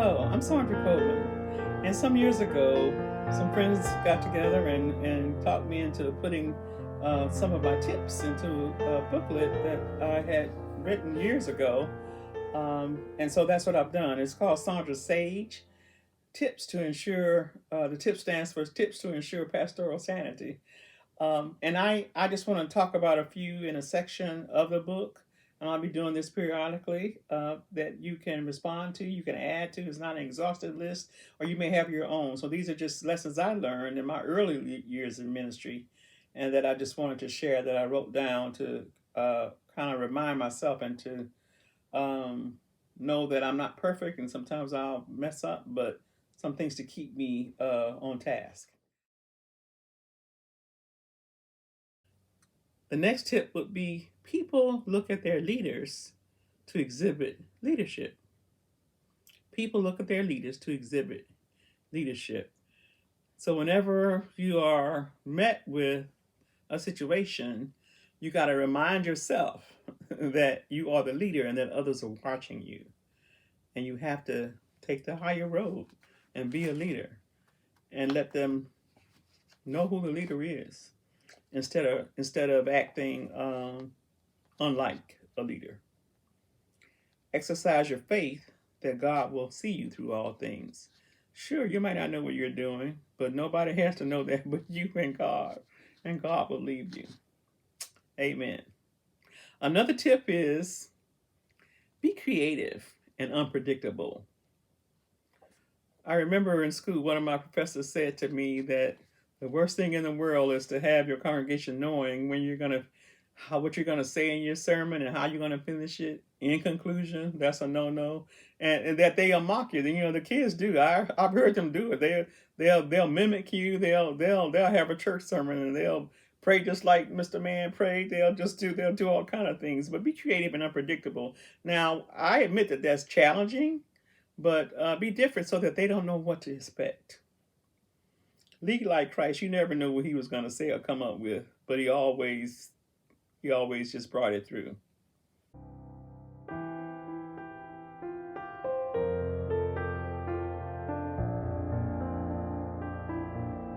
Hello, I'm Sondra Coleman. And some years ago, some friends got together and talked me into putting some of my tips into a booklet that I had written years ago. And so that's what I've done. It's called Sondra Sage Tips to Ensure, the tip stands for Tips to Ensure Pastoral Sanity. And I just want to talk about a few in a section of the book. And I'll be doing this periodically that you can respond to, you can add to. It's not an exhaustive list, or you may have your own. So these are just lessons I learned in my early years in ministry and that I just wanted to share that I wrote down to kind of remind myself and to um, know that I'm not perfect and sometimes I'll mess up, but some things to keep me on task. The next tip would be people look at their leaders to exhibit leadership. People look at their leaders to exhibit leadership. So whenever you are met with a situation, you got to remind yourself that you are the leader and that others are watching you. And you have to take the higher road and be a leader and let them know who the leader is instead of acting unlike a leader. Exercise your faith that God will see you through all things. Sure, you might not know what you're doing, but nobody has to know that but you and God will lead you. Amen. Another tip is be creative and unpredictable. I remember in school, one of my professors said to me that the worst thing in the world is to have your congregation knowing when you're gonna how what you're gonna say in your sermon and how you're gonna finish it. In conclusion, that's a no-no, and that they'll mock you. The kids do. I've heard them do it. They'll mimic you. They'll have a church sermon and they'll pray just like Mr. Man prayed. They'll do all kind of things. But be creative and unpredictable. Now I admit that that's challenging, but be different so that they don't know what to expect. Lead like Christ, you never know what he was going to say or come up with, but he always just brought it through.